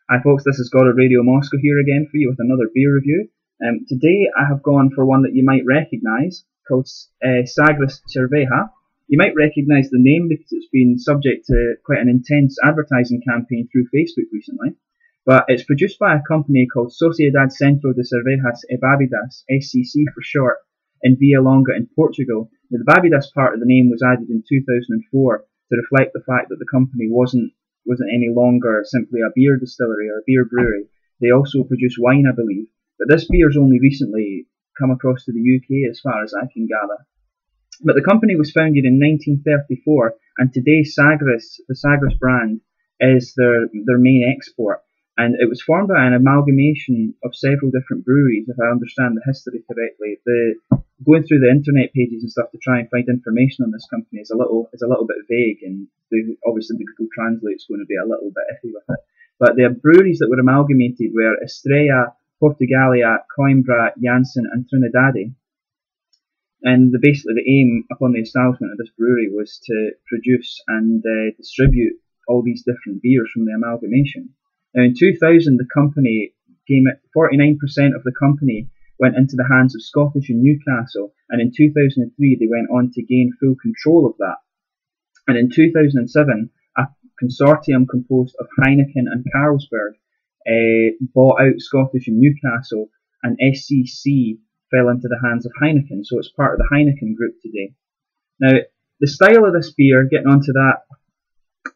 Hi folks, this is God of Radio Moscow here again for you with another beer review. Today I have gone for one that you might recognise, called Sagres Cerveja. You might recognise the name because it's been subject to quite an intense advertising campaign through Facebook recently. But it's produced by a company called Sociedade Centro de Cervejas e Bebidas, SCC for short, in Villalonga in Portugal. Now, the Bebidas part of the name was added in 2004 to reflect the fact that the company wasn't any longer simply a beer distillery or a beer brewery. They also produce wine, I believe. But this beer's only recently come across to the UK as far as I can gather. But the company was founded in 1934, and today Sagres, the Sagres brand, is their main export. And it was formed by an amalgamation of several different breweries, if I understand the history correctly. Going through the internet pages and stuff to try and find information on this company is a little bit vague, and obviously the Google Translate is going to be a little bit iffy with it. But the breweries that were amalgamated were Estrella, Portugalia, Coimbra, Janssen, and Trinidade. And basically the aim upon the establishment of this brewery was to produce and distribute all these different beers from the amalgamation. Now in 2000, the company 49% of the company went into the hands of Scottish and Newcastle, and in 2003 they went on to gain full control of that. And in 2007, a consortium composed of Heineken and Carlsberg bought out Scottish and Newcastle, and SCC fell into the hands of Heineken, so it's part of the Heineken group today. Now, the style of this beer, getting onto that,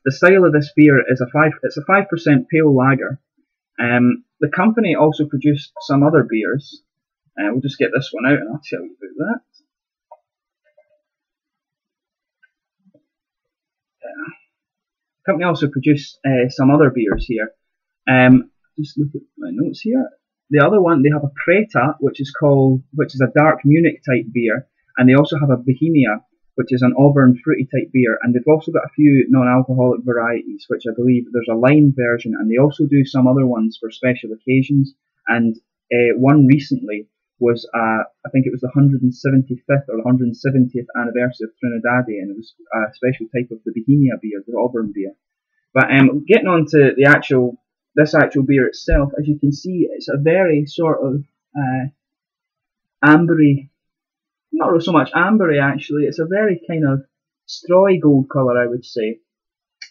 the style of this beer is it's a 5% pale lager. The company also produced some other beers. We'll just get this one out and I'll tell you about that. The company also produced some other beers here. Just look at my notes here. The other one, they have a Preta, which is a dark Munich type beer, and they also have a Bohemia, which is an Auburn fruity type beer, and they've also got a few non-alcoholic varieties, which I believe there's a lime version, and they also do some other ones for special occasions. And one recently was, I think it was the 175th or 170th anniversary of Trinidade, and it was a special type of the Bohemia beer, the Auburn beer. But getting on to this actual beer itself, as you can see, it's a very sort of ambery, not so much ambery actually, it's a very kind of strawy gold colour, I would say.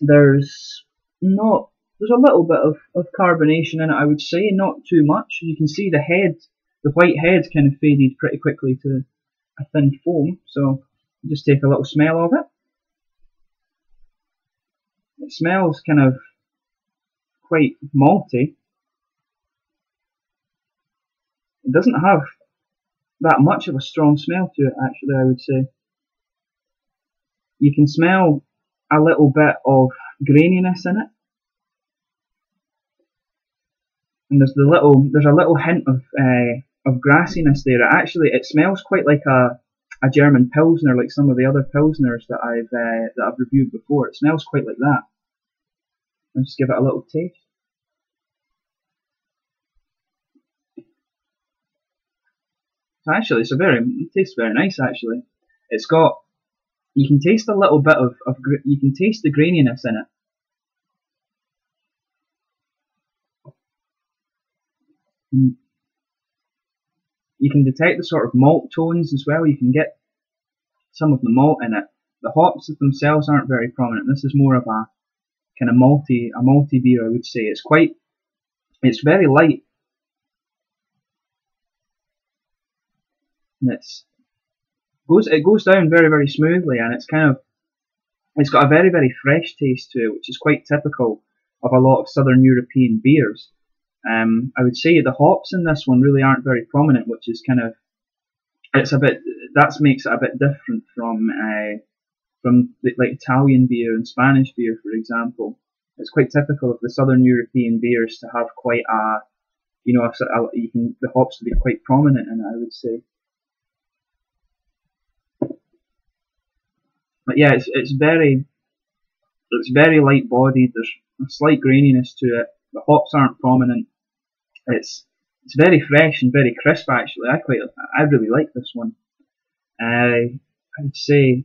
There's a little bit of carbonation in it, I would say, not too much. You can see the white head kind of faded pretty quickly to a thin foam, so I'll just take a little smell of it. It smells kind of quite malty. It doesn't have that much of a strong smell to it, actually, I would say. You can smell a little bit of graininess in it. And there's a little hint of grassiness there. It smells quite like a German Pilsner, like some of the other Pilsners that I've reviewed before. It smells quite like that. I'll just give it a little taste. Actually, it tastes very nice. Actually, you can taste a little bit you can taste the graininess in it. You can detect the sort of malt tones as well. You can get some of the malt in it. The hops themselves aren't very prominent. This is more of a kind of malty beer, I would say. It's very light. And it goes down very, very smoothly, and it's got a very, very fresh taste to it, which is quite typical of a lot of Southern European beers. I would say the hops in this one really aren't very prominent, which is that makes it a bit different from like Italian beer and Spanish beer, for example. It's quite typical of the Southern European beers to have quite the hops to be quite prominent in it, I would say. But yeah, it's very light bodied. There's a slight graininess to it. The hops aren't prominent. It's very fresh and very crisp. Actually, I really like this one. I'd say it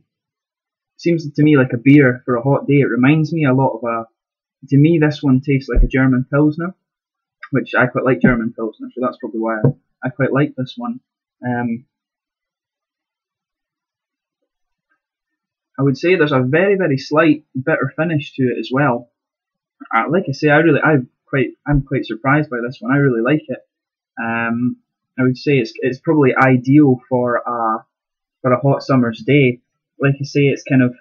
seems to me like a beer for a hot day. It reminds me a lot of to me this one tastes like a German Pilsner. which I quite like German Pilsner, so that's probably why I quite like this one. I would say there's a very, very slight bitter finish to it as well. Like I say, I'm quite surprised by this one. I really like it. I would say it's probably ideal for a hot summer's day. Like I say, it's kind of,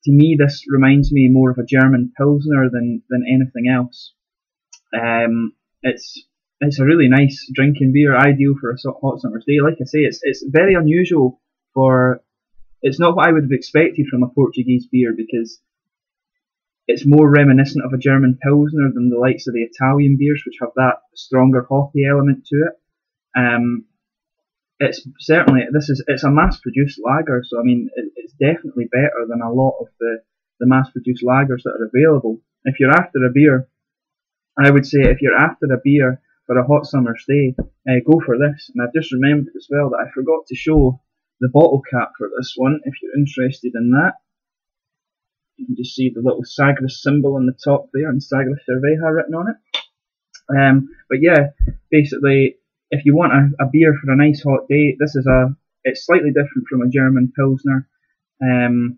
to me, this reminds me more of a German Pilsner than anything else. It's a really nice drinking beer, ideal for a hot summer's day. Like I say, it's very unusual for. It's not what I would have expected from a Portuguese beer, because it's more reminiscent of a German Pilsner than the likes of the Italian beers, which have that stronger hoppy element to it. It's a mass-produced lager, so I mean it's definitely better than a lot of the mass-produced lagers that are available. If you're after a beer, I would say if you're after a beer for a hot summer's day, go for this. And I've just remembered as well that I forgot to show the bottle cap for this one. If you're interested in that, you can just see the little Sagres symbol on the top there and Sagres Cerveja written on it. But yeah, basically, if you want a beer for a nice hot day, it's slightly different from a German Pilsner, and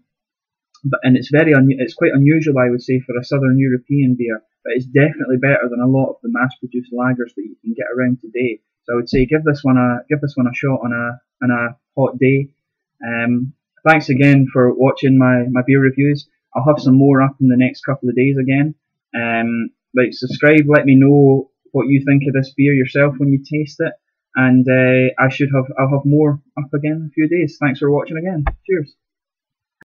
it's quite unusual, I would say, for a Southern European beer. But it's definitely better than a lot of the mass-produced lagers that you can get around today. So I would say give this one a shot on a hot day. Thanks again for watching my beer reviews. I'll have some more up in the next couple of days again. Subscribe, let me know what you think of this beer yourself when you taste it, and I'll have more up again in a few days. Thanks for watching again. Cheers.